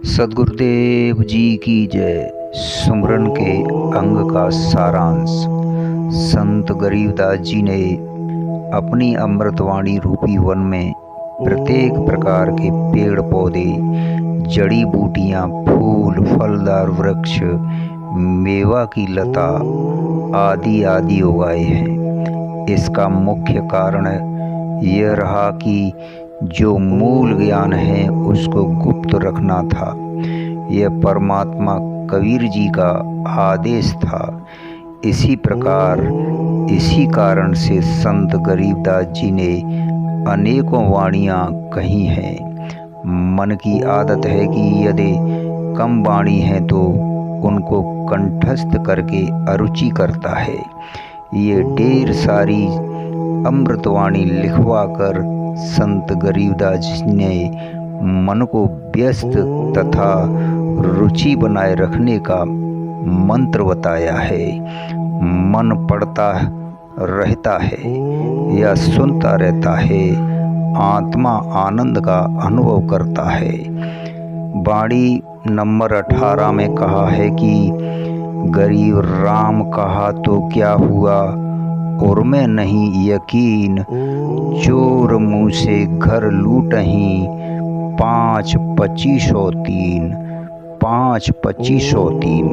सद्गुरुदेव जी की जय। सुमरन के अंग का सारांश। संत गरीबदास जी ने अपनी अमृतवाणी रूपी वन में प्रत्येक प्रकार के पेड़ पौधे, जड़ी बूटियां, फूल, फलदार वृक्ष, मेवा की लता आदि आदि उगाए हैं। इसका मुख्य कारण यह रहा कि जो मूल ज्ञान है उसको गुप्त रखना था। यह परमात्मा कबीर जी का आदेश था। इसी प्रकार इसी कारण से संत गरीबदास जी ने अनेकों वाणियाँ कही हैं। मन की आदत है कि यदि कम वाणी है तो उनको कंठस्थ करके अरुचि करता है। ये ढेर सारी अमृतवाणी लिखवा कर संत गरीबदास जी ने मन को व्यस्त तथा रुचि बनाए रखने का मंत्र बताया है। मन पढ़ता रहता है या सुनता रहता है, आत्मा आनंद का अनुभव करता है। वाणी नंबर 18 में कहा है कि गरीब राम कहा तो क्या हुआ, और में नहीं यकीन, चोर मुँह से घर लूटहीं, 5-2503। 5-2503।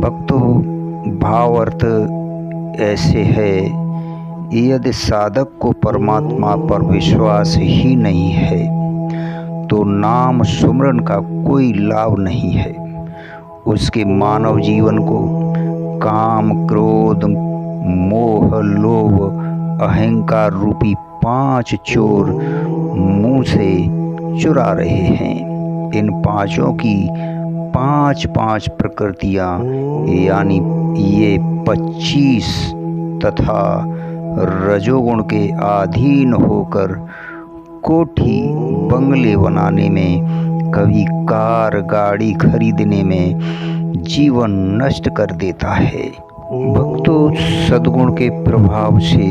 भक्तों, भाव अर्थ ऐसे है, यदि साधक को परमात्मा पर विश्वास ही नहीं है तो नाम सुमरन का कोई लाभ नहीं है। उसके मानव जीवन को काम, क्रोध, मोह, लोभ, अहंकार रूपी 5 चोर मुंह से चुरा रहे हैं। इन पांचों की 5-5 प्रकृतियां यानी ये 25 तथा रजोगुण के अधीन होकर कोठी बंगले बनाने में, कभी कार गाड़ी खरीदने में जीवन नष्ट कर देता है। भक्तों, सद्गुण के प्रभाव से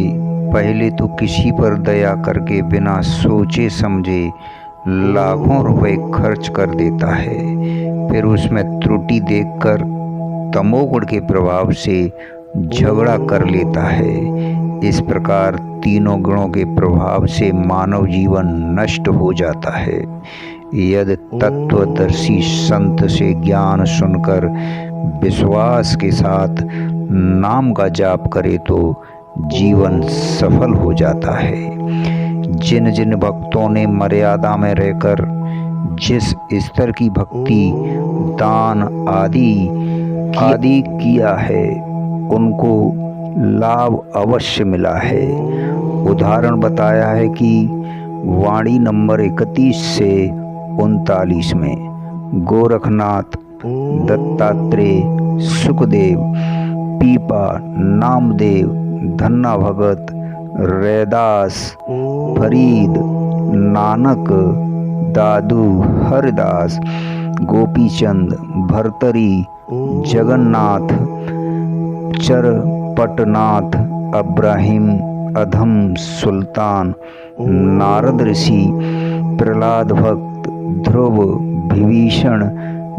पहले तो किसी पर दया करके बिना सोचे समझे लाखों रुपए खर्च कर देता है, फिर उसमें त्रुटि देखकर तमोगुण के प्रभाव से झगड़ा कर लेता है। इस प्रकार तीनों गुणों के प्रभाव से मानव जीवन नष्ट हो जाता है। यदि तत्वदर्शी संत से ज्ञान सुनकर विश्वास के साथ नाम का जाप करे तो जीवन सफल हो जाता है। जिन जिन भक्तों ने मर्यादा में रहकर जिस स्तर की भक्ति, दान आदि किया है उनको लाभ अवश्य मिला है। उदाहरण बताया है कि वाणी नंबर 31 से 39 में गोरखनाथ, दत्तात्रेय, सुखदेव, पीपा, नामदेव, धन्ना भगत, रैदास, फरीद, नानक, दादू, हरदास, गोपीचंद, भरतरी, जगन्नाथ, चरपटनाथ, अब्राहिम, अधम, सुल्तान, नारद ऋषि, प्रहलाद भक्त, ध्रुव, विभीषण,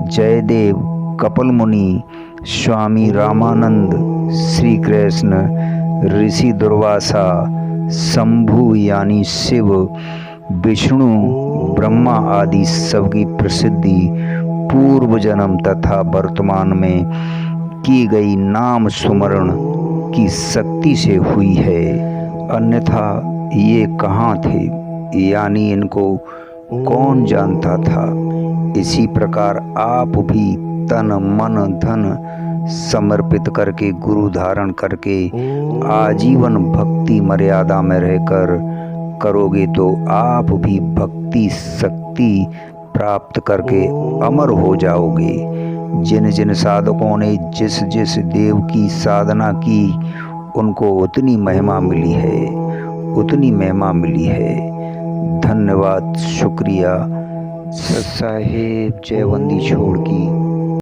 जयदेव, कपिल मुनि, स्वामी रामानंद, श्री कृष्ण, ऋषि दुर्वासा, शंभु यानी शिव, विष्णु, ब्रह्मा आदि सबकी प्रसिद्धि पूर्व जन्म तथा वर्तमान में की गई नाम सुमरण की शक्ति से हुई है, अन्यथा ये कहाँ थे, यानी इनको कौन जानता था। इसी प्रकार आप भी तन मन धन समर्पित करके गुरु धारण करके आजीवन भक्ति मर्यादा में रहकर करोगे तो आप भी भक्ति शक्ति प्राप्त करके अमर हो जाओगे। जिन जिन साधकों ने जिस जिस देव की साधना की उनको उतनी महिमा मिली है। धन्यवाद, शुक्रिया। साहेब जयवंदी छोड़ की।